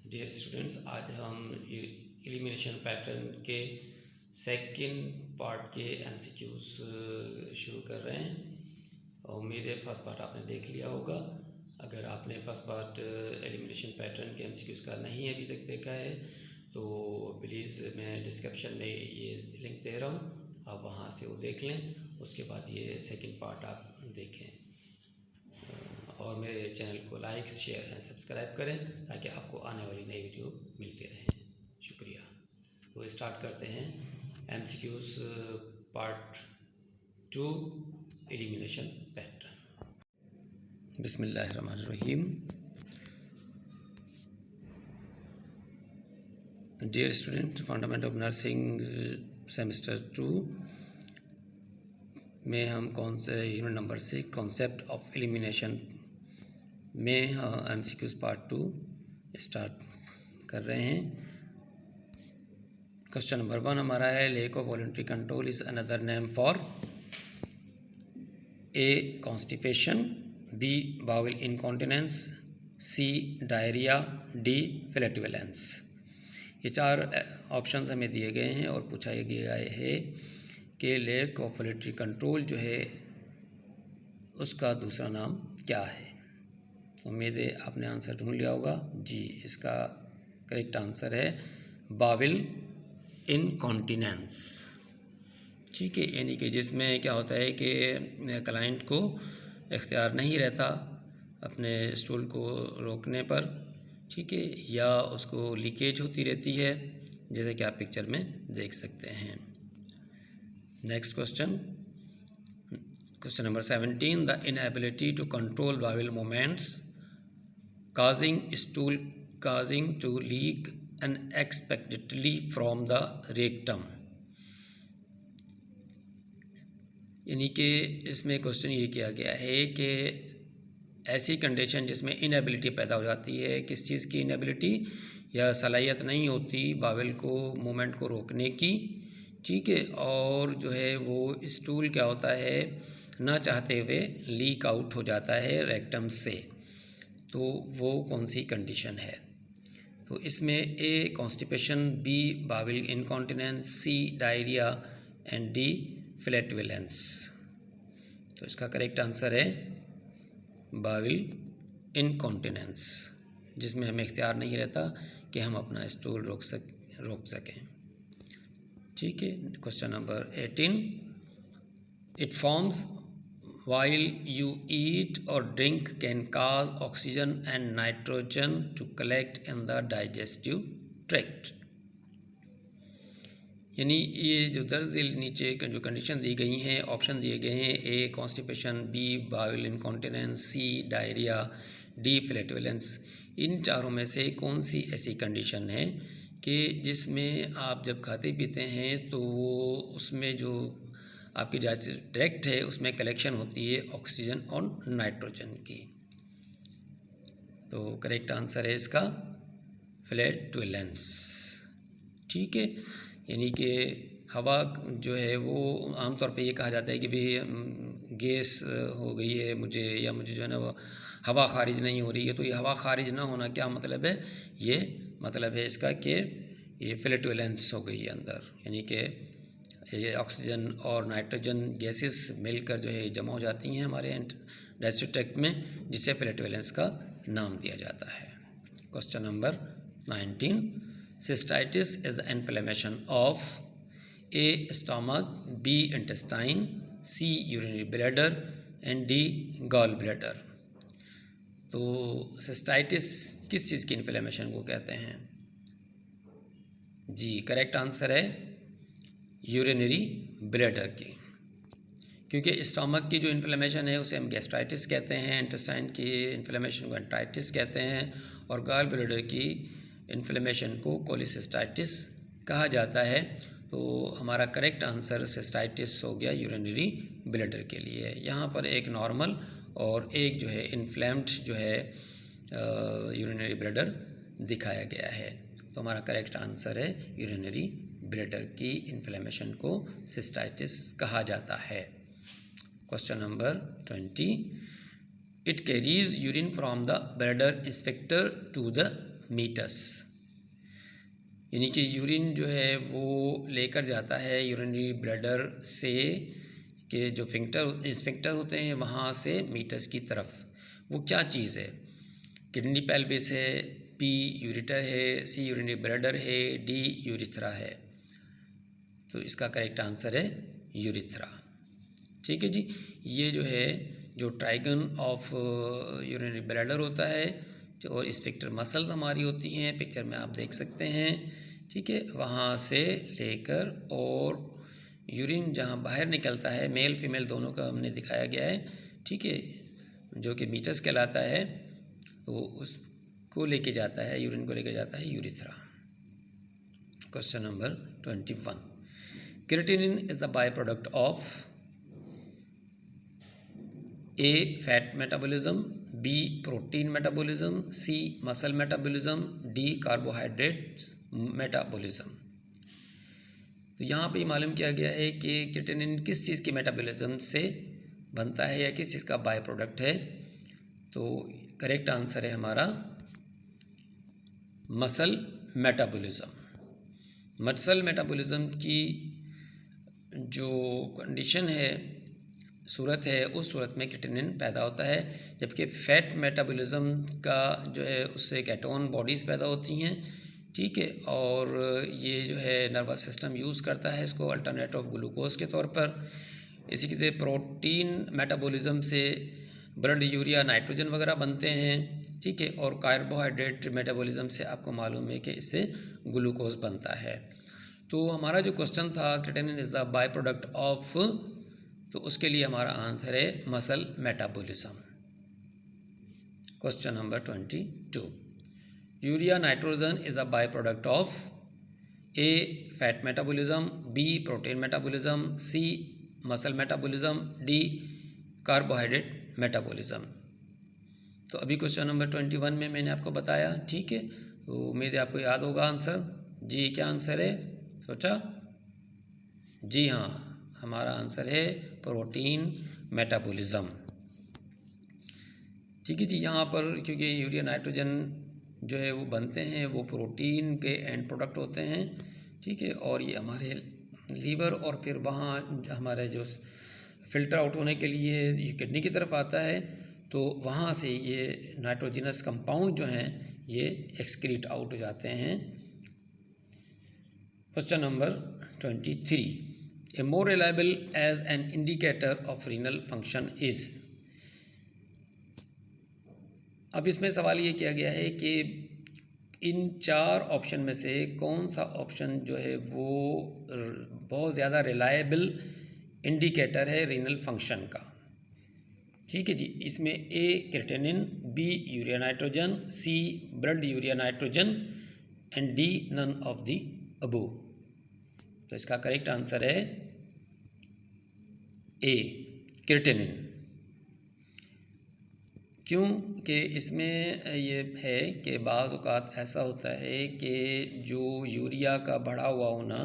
Dear students, आज हम elimination pattern के सेकंड पार्ट के एमसीक्यूज शुरू कर रहे हैं। उम्मीद है फर्स्ट पार्ट आपने देख लिया होगा। अगर आपने फर्स्ट पार्ट एलिमिनेशन पैटर्न के एमसीक्यूज का नहीं अभी तक देखा है तो प्लीज़ मैं डिस्क्रिप्शन में ये लिंक दे रहा हूँ, आप वहाँ से वो देख लें। उसके बाद ये सेकंड पार्ट आप देखें और मेरे चैनल को लाइक शेयर एंड सब्सक्राइब करें ताकि आपको आने वाली नई वीडियो मिलती रहे। शुक्रिया। तो स्टार्ट करते हैं एमसीक्यूज पार्ट 2 एलिमिनेशन पैटर्न। बिस्मिल्लाहिर्रहमानिर्रहीम। Dear student, fundamental of nursing semester 2 में हम कौन से unit number 6 concept of elimination में एमसीक्यूज पार्ट 2 स्टार्ट कर रहे हैं। क्वेश्चन नंबर 1 हमारा है, lack of voluntary control is another name for a constipation, B bowel incontinence, C diarrhoea, d flatulence. ये चार ऑप्शंस हमें दिए गए हैं और पूछा गया है कि लेक ऑफ वॉलंटरी कंट्रोल जो है उसका दूसरा नाम क्या है। उम्मीद है आपने आंसर ढूंढ लिया होगा। जी, इसका करेक्ट आंसर है बाविल इनकॉन्टिनेंस। ठीक है, यानी कि जिसमें क्या होता है कि क्लाइंट को इख्तियार नहीं रहता अपने स्टूल को रोकने पर, ठीक है, या उसको लीकेज होती रहती है, जैसे कि आप पिक्चर में देख सकते हैं। Next question, question number 17, the inability to control bowel movements causing to leak unexpectedly from the rectum। यानी कि इसमें क्वेश्चन ये किया गया है कि ऐसी कंडीशन जिसमें इनएबिलिटी पैदा हो जाती है, किस चीज़ की इनएबिलिटी, या सलाहियत नहीं होती बाउल को मूवमेंट को रोकने की, ठीक है, और जो है वो स्टूल क्या होता है ना चाहते हुए लीक आउट हो जाता है रेक्टम से, तो वो कौन सी कंडीशन है। तो इसमें A constipation, B bowel incontinence, C diarrhoea and D flatulence. तो इसका करेक्ट आंसर है बाउल इनकॉन्टिनेंस, जिसमें हमें इख्तियार नहीं रहता कि हम अपना स्टूल रोक सकें। ठीक है। Question number 18, it forms while you eat or drink can cause oxygen and nitrogen to collect in the digestive tract। यानी ये जो दर्ज नीचे जो कंडीशन दी गई हैं, ऑप्शन दिए गए हैं, ए कॉन्स्टिपेशन, बी बाउल इनकॉन्टिनेंस, सी डायरिया, डी फ्लैटुलेंस। इन चारों में से कौन सी ऐसी कंडीशन है कि जिसमें आप जब खाते पीते हैं तो उसमें जो आपकी डाइजेस्टिव ट्रैक्ट है उसमें कलेक्शन होती है ऑक्सीजन और नाइट्रोजन की। तो करेक्ट आंसर है इसका फ्लैटुलेंस। ठीक है, यानी कि हवा जो है वो आमतौर पे ये कहा जाता है कि भाई गैस हो गई है मुझे, या मुझे जो है ना वो हवा खारिज नहीं हो रही है। तो ये हवा खारिज ना होना क्या मतलब है, ये मतलब है इसका कि ये फ्लैटुलेंस हो गई है अंदर, यानी कि ये ऑक्सीजन और नाइट्रोजन गैसेस मिलकर जो है जमा हो जाती हैं हमारे डाइजेस्टिव ट्रैक्ट में, जिससे फ्लैटुलेंस का नाम दिया जाता है। Question number 19, cystitis is the inflammation of a stomach, b intestine, c urinary bladder and d gall bladder. तो सिस्टाइटिस किस चीज़ की इन्फ्लेमेशन को कहते हैं। जी, करेक्ट आंसर है यूरिनरी ब्लैडर की, क्योंकि स्टमक की जो इन्फ्लेमेशन है उसे हम गैस्ट्राइटिस कहते हैं, इंटेस्टाइन की इन्फ्लेमेशन को एंटाइटिस कहते हैं, और गॉल ब्लैडर की इन्फ्लेमेशन को कोलिसिस्टाइटिस कहा जाता है। तो हमारा करेक्ट आंसर सिस्टाइटिस हो गया यूरिनरी ब्लैडर के लिए। यहाँ पर एक नॉर्मल और एक जो है इन्फ्लेम्ड जो है यूरिनरी ब्लैडर दिखाया गया है। तो हमारा करेक्ट आंसर है यूरिनरी ब्लैडर की इन्फ्लेमेशन को सिस्टाइटिस कहा जाता है। Question number 20, it carries urine from the bladder sphincter to the meatus, यानी कि यूरिन जो है वो लेकर जाता है यूरिनरी ब्लैडर से के जो स्फिंक्टर होते हैं वहाँ से मीटस की तरफ। वो क्या चीज़ है? किडनी पेल्विस है, पी यूरिटर है, सी यूरिनरी ब्लैडर है, डी यूरिथ्रा है। तो इसका करेक्ट आंसर है यूरिथ्रा। ठीक है जी, ये जो है जो ट्राइगन ऑफ यूरिनरी ब्लैडर होता है जो स्फिंक्टर मसल्स हमारी होती हैं, पिक्चर में आप देख सकते हैं। ठीक है, वहाँ से लेकर और यूरिन जहाँ बाहर निकलता है, मेल फीमेल दोनों का हमने दिखाया गया है। ठीक है, जो कि मीटस कहलाता है, तो उसको लेके जाता है, यूरिन को लेके जाता है urethra. Question number 21, creatinine is the by product of A fat metabolism, B protein metabolism, C muscle metabolism, D carbohydrates metabolism। तो यहाँ पे मालूम किया गया है कि क्रिएटिनिन किस चीज़ की मेटाबॉलिज्म से बनता है या किस चीज़ का बाय प्रोडक्ट है। तो करेक्ट आंसर है हमारा मसल मेटाबॉलिज्म। मसल मेटाबॉलिज्म की जो कंडीशन है, सूरत है, उस सूरत में क्रिएटिनिन पैदा होता है, जबकि फैट मेटाबॉलिज्म का जो है उससे केटोन बॉडीज़ पैदा होती हैं। ठीक है, और ये जो है नर्वस सिस्टम यूज़ करता है इसको अल्टरनेट ऑफ ग्लूकोज के तौर पर। इसी के प्रोटीन मेटाबॉलिज्म से ब्लड यूरिया नाइट्रोजन वगैरह बनते हैं। ठीक है, और कार्बोहाइड्रेट मेटाबॉलिज्म से आपको मालूम है कि इससे ग्लूकोज बनता है। तो हमारा जो क्वेश्चन था creatinine is the by product of, तो उसके लिए हमारा आंसर है muscle metabolism. Question number 22, urea nitrogen is a by product of a fat metabolism, b protein metabolism, c muscle metabolism, d carbohydrate metabolism. तो अभी question number 21 में मैंने आपको बताया। ठीक है, तो उम्मीद है आपको याद होगा आंसर। जी क्या आंसर है सोचा? जी हाँ, हमारा आंसर है प्रोटीन मेटाबॉलिज्म। ठीक है जी, यहाँ पर क्योंकि यूरिया नाइट्रोजन जो है वो बनते हैं वो प्रोटीन के एंड प्रोडक्ट होते हैं। ठीक है, और ये हमारे लीवर और फिर वहाँ हमारे जो फिल्टर आउट होने के लिए ये किडनी की तरफ आता है, तो वहाँ से ये नाइट्रोजनस कंपाउंड जो हैं ये एक्सक्रीट आउट हो जाते हैं। Question number 23, a more reliable as an indicator of renal function is. अब इसमें सवाल ये किया गया है कि इन 4 ऑप्शन में से कौन सा ऑप्शन जो है वो बहुत ज़्यादा रिलायबल इंडिकेटर है रीनल फंक्शन का। ठीक है जी, इसमें A creatinine, B urea nitrogen, C blood urea nitrogen and D none of the above. तो इसका करेक्ट आंसर है ए क्रिएटिनिन। क्योंकि इसमें ये है कि बाज़ औक़ात ऐसा होता है कि जो यूरिया का बढ़ा हुआ होना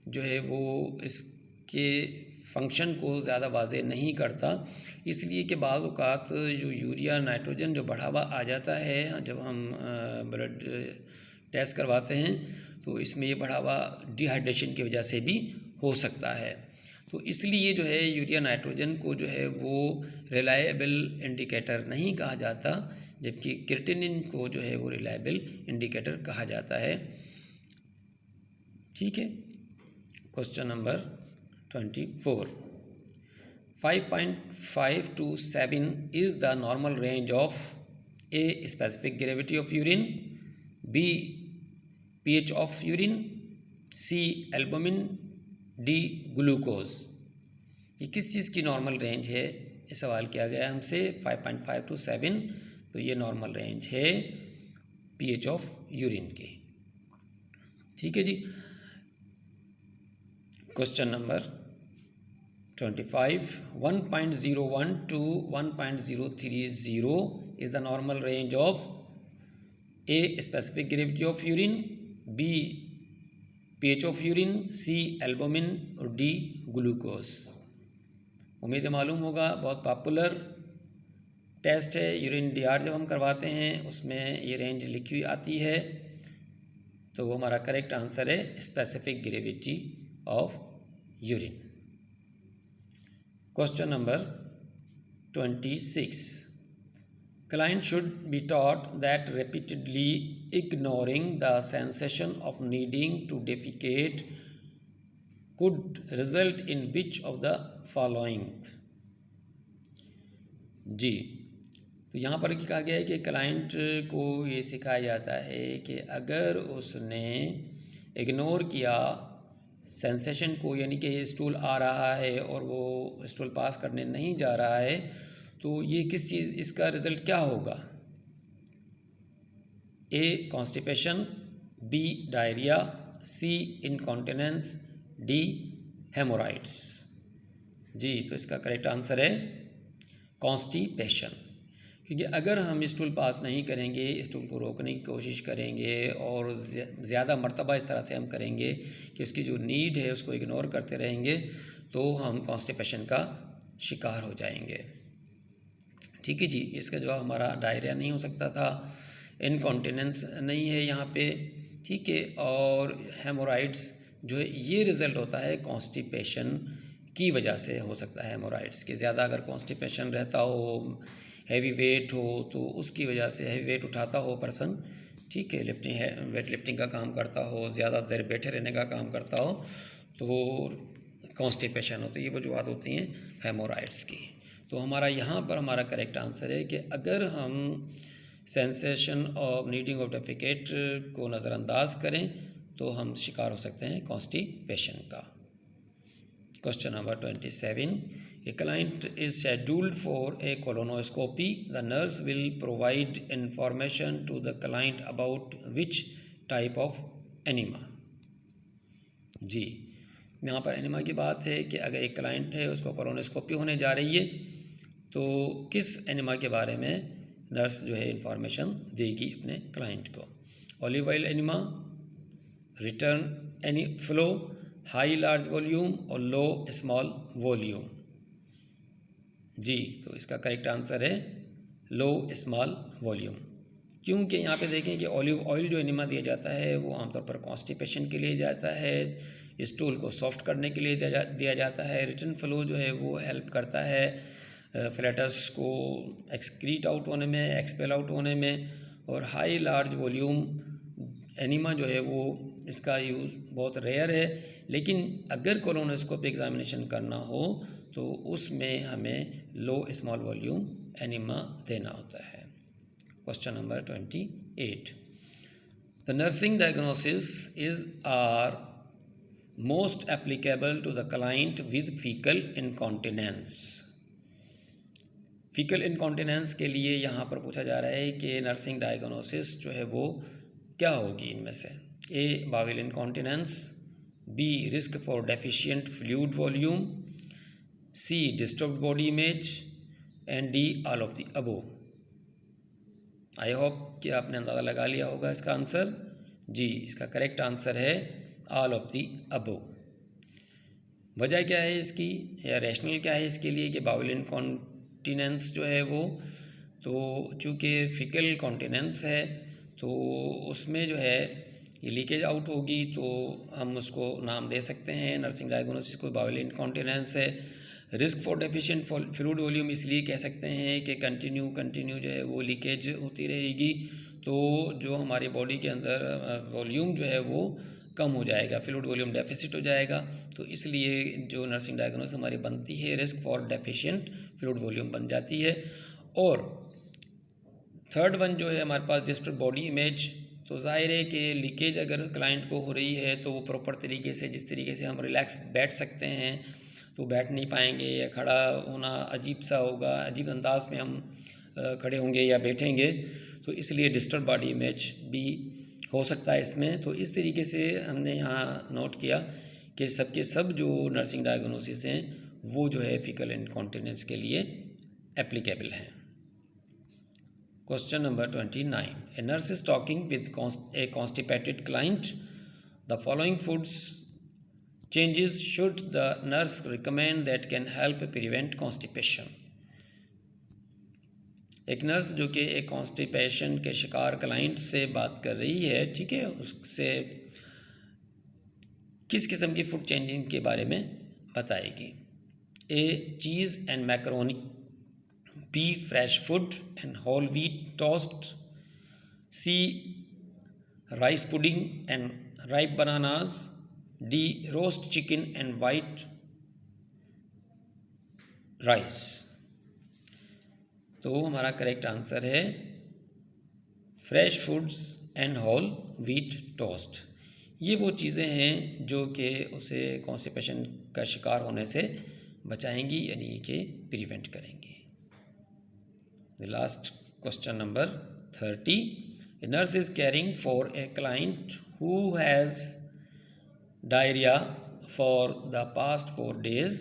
जो है वो इसके फंक्शन को ज़्यादा वाज़ेह नहीं करता, इसलिए कि बाज़ औक़ात जो यूरिया नाइट्रोजन जो बढ़ा हुआ आ जाता है जब हम ब्लड टेस्ट करवाते हैं, तो इसमें ये बढ़ा हुआ डिहाइड्रेशन की वजह से भी हो सकता है। तो इसलिए जो है यूरिया नाइट्रोजन को जो है वो रिलायबल इंडिकेटर नहीं कहा जाता, जबकि क्रिएटिनिन को जो है वो रिलायबल इंडिकेटर कहा जाता है। ठीक है, question number 24, 5.5 to 7 is the normal range of A specific gravity of urine, B pH of urine, C albumin, D glucose. ये किस चीज़ की नॉर्मल रेंज है, ये सवाल किया गया हमसे। 5.5 to 7, तो ये नॉर्मल रेंज है पीएच ऑफ यूरिन की। ठीक है जी, question number 25, 1.01 to 1.030 is the normal range of A specific gravity of urine, B pH of urine, C albumin और डी ग्लूकोज। उम्मीद है मालूम होगा, बहुत पॉपुलर टेस्ट है यूरिन DR जब हम करवाते हैं उसमें ये रेंज लिखी हुई आती है, तो वो हमारा करेक्ट आंसर है specific gravity of urine. Question number 26. Client should be taught that repeatedly ignoring the sensation of needing to defecate could result in which of the following? जी, तो यहाँ पर कहा गया है कि क्लाइंट को ये सिखाया जाता है कि अगर उसने इग्नोर किया सेंसेशन को, यानी कि स्टूल आ रहा है और वो स्टूल पास करने नहीं जा रहा है, तो ये किस चीज़, इसका रिज़ल्ट क्या होगा? A constipation, B diarrhoea, C incontinence, D haemorrhoids. जी, तो इसका करेक्ट आंसर है कॉन्स्टिपेशन, क्योंकि अगर हम स्टूल पास नहीं करेंगे, स्टूल को रोकने की कोशिश करेंगे और ज़्यादा मर्तबा इस तरह से हम करेंगे कि उसकी जो नीड है उसको इग्नोर करते रहेंगे, तो हम कॉन्स्टिपेशन का शिकार हो जाएंगे। ठीक है जी, इसका जवाब हमारा डायरिया नहीं हो सकता था, इनकॉन्टिनेंस नहीं है यहाँ पे, ठीक है, और हेमोराइड्स जो है ये रिज़ल्ट होता है कॉन्स्टिपेशन की वजह से हो सकता है हेमोराइड्स के। ज़्यादा अगर कॉन्स्टिपेशन रहता हो, हैवी वेट हो, तो उसकी वजह से हैवी वेट उठाता हो पर्सन, ठीक है, वेट लिफ्टिंग का काम करता हो, ज़्यादा देर बैठे रहने का काम करता हो, तो कॉन्स्टिपेशन होती है। ये वजूहत होती हैं हेमोराइड्स की। तो हमारा यहाँ पर हमारा करेक्ट आंसर है कि अगर हम sensation of needing of defecate को नज़रअंदाज करें तो हम शिकार हो सकते हैं कॉन्स्टिपेशन का। Question number 27. A client is scheduled for a colonoscopy. The nurse will provide information to the client about which type of enema. जी, यहाँ पर एनिमा की बात है कि अगर एक क्लाइंट है उसको कोलोनोस्कोपी होने जा रही है, तो किस एनिमा के बारे में नर्स जो है इंफॉर्मेशन देगी अपने क्लाइंट को? Olive oil enema, return any flow, high large volume और लो स्मॉल वॉल्यूम। जी, तो इसका करेक्ट आंसर है लो स्मॉल वॉल्यूम, क्योंकि यहाँ पे देखें कि ऑलिव ऑयल जो एनिमा दिया जाता है वो आमतौर पर कॉन्स्टिपेशन के लिए जाता है, स्टूल को सॉफ्ट करने के लिए दिया जाता है। रिटर्न फ्लो जो है वो हेल्प करता है फ्लैटस को एक्सक्रीट आउट होने में, एक्सपेल आउट होने में। और हाई लार्ज वॉल्यूम एनिमा जो है वो इसका यूज़ बहुत रेयर है, लेकिन अगर कोलोनोस्कोपी एग्जामिनेशन करना हो तो उसमें हमें लो स्मॉल वॉल्यूम एनिमा देना होता है। Question number 28. The nursing diagnosis are most applicable to the client with fecal incontinence. Faecal incontinence के लिए यहाँ पर पूछा जा रहा है कि नर्सिंग डायग्नोसिस जो है वो क्या होगी इनमें से? A bowel incontinence, B risk for deficient fluid volume, C disturbed body image and D all of the above. I hope कि आपने अंदाज़ा लगा लिया होगा इसका आंसर। जी, इसका करेक्ट आंसर है ऑल ऑफ द अबोव। वजह क्या है इसकी, या रैशनल क्या है इसके लिए कि बाविल इनकॉन्टिनेंस जो है वो, तो चूँकि फिकल कॉन्टिनेंस है तो उसमें जो है ये लीकेज आउट होगी, तो हम उसको नाम दे सकते हैं नर्सिंग डायग्नोसिस को बाविल इनकॉन्टिनेंस है। Risk for deficient fluid volume इसलिए कह सकते हैं कि कंटिन्यू जो है वो लीकेज होती रहेगी, तो जो हमारी बॉडी के अंदर वॉल्यूम जो है वो कम हो जाएगा, फ्लूइड वॉल्यूम डेफिसिट हो जाएगा, तो इसलिए जो नर्सिंग डायग्नोसिस हमारी बनती है risk for deficient fluid volume बन जाती है। और थर्ड वन जो है हमारे पास डिस्टर्ब्ड बॉडी इमेज, तो जाहिर है कि लीकेज अगर क्लाइंट को हो रही है तो वो प्रॉपर तरीके से, जिस तरीके से हम रिलैक्स बैठ सकते हैं तो बैठ नहीं पाएंगे, या खड़ा होना अजीब सा होगा, अजीब अंदाज में हम खड़े होंगे या बैठेंगे, तो इसलिए डिस्टर्ब बॉडी इमेज भी हो सकता है इसमें। तो इस तरीके से हमने यहाँ नोट किया कि सबके सब जो नर्सिंग डायग्नोसिस हैं वो जो है फीकल इनकॉन्टिनेंस के लिए एप्लीकेबल हैं। Question number 29. A nurse is talking with a constipated client. The following foods changes should the nurse recommend that can help prevent constipation? एक नर्स जो कि एक कॉन्स्टिपेशन के शिकार क्लाइंट से बात कर रही है, ठीक है, उससे किस किस्म की फूड चेंजिंग के बारे में बताएगी। A, cheese and macaroni, B, fresh food and whole wheat toast, C, rice pudding and ripe bananas, D, roast chicken and white rice. तो हमारा करेक्ट आंसर है fresh foods and whole wheat toast. ये वो चीज़ें हैं जो कि उसे कॉन्स्टिपेशन का शिकार होने से बचाएंगी, यानी कि प्रिवेंट करेंगी। The last question number 30। A nurse is caring for a client who has diarrhea for the past 4 days.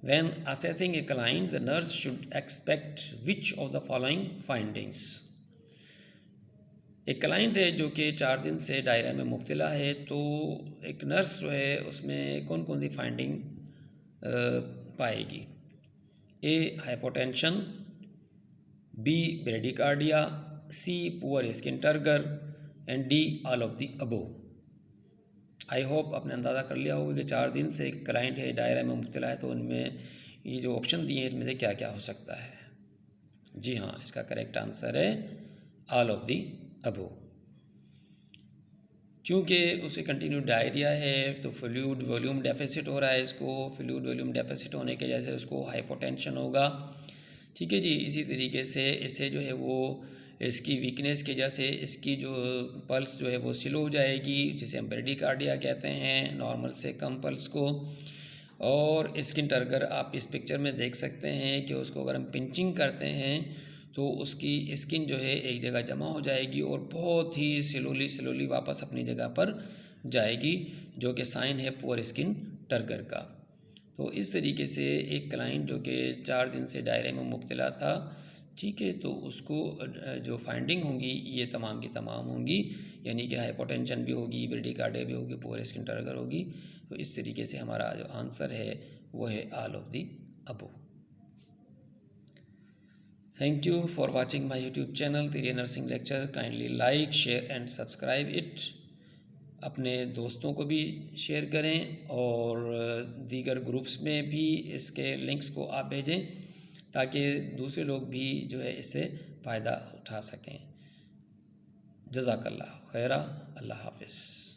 When assessing a client, the nurse should expect which of the following findings? एक client है जो कि 4 दिन से diarrhoea में मुब्तला है, तो एक नर्स जो है उसमें कौन कौन सी फाइंडिंग पाएगी। A, hypotension, B, bradycardia, C, poor skin turgor and D, all of the above. I hope आपने अंदाज़ा कर लिया होगा कि 4 दिन से एक क्लाइंट है डायरिया में मुब्तला है, तो उनमें ये जो ऑप्शन दिए हैं इनमें से क्या क्या हो सकता है। जी हाँ, इसका करेक्ट आंसर है ऑल ऑफ द अबोव। चूँकि उसे कंटिन्यू डायरिया है तो फ्लूइड वॉल्यूम डेफिसिट हो रहा है, इसको फ्लूइड वॉल्यूम डेफिसिट होने के वजह से उसको हाइपोटेंशन होगा, ठीक है जी। इसी तरीके से इससे जो है वो इसकी वीकनेस की वजह से इसकी जो पल्स जो है वो स्लो हो जाएगी, जिसे हम ब्रेडिकार्डिया कहते हैं, नॉर्मल से कम पल्स को। और स्किन टर्गर आप इस पिक्चर में देख सकते हैं कि उसको अगर हम पिंचिंग करते हैं तो उसकी स्किन जो है एक जगह जमा हो जाएगी और बहुत ही स्लोली वापस अपनी जगह पर जाएगी, जो कि साइन है पुअर स्किन टर्गर का। तो इस तरीके से एक क्लाइंट जो कि 4 दिन से डायरिया में मुब्तला था, ठीक है, तो उसको जो फाइंडिंग होंगी ये तमाम की तमाम होंगी, यानी कि हाइपोटेंशन भी होगी, ब्रेडिकार्डिया भी होगी, पुअर स्किन टर्गर होगी। तो इस तरीके से हमारा जो आंसर है वो है all of the above. Thank you for watching my YouTube channel Tiriya nursing lecture. Kindly like, share and subscribe it. अपने दोस्तों को भी शेयर करें और दीगर ग्रुप्स में भी इसके लिंक्स को आप भेजें ताकि दूसरे लोग भी जो है इससे फ़ायदा उठा सकें। जज़ाकल्लाह खैरा, अल्लाह हाफ़िज़।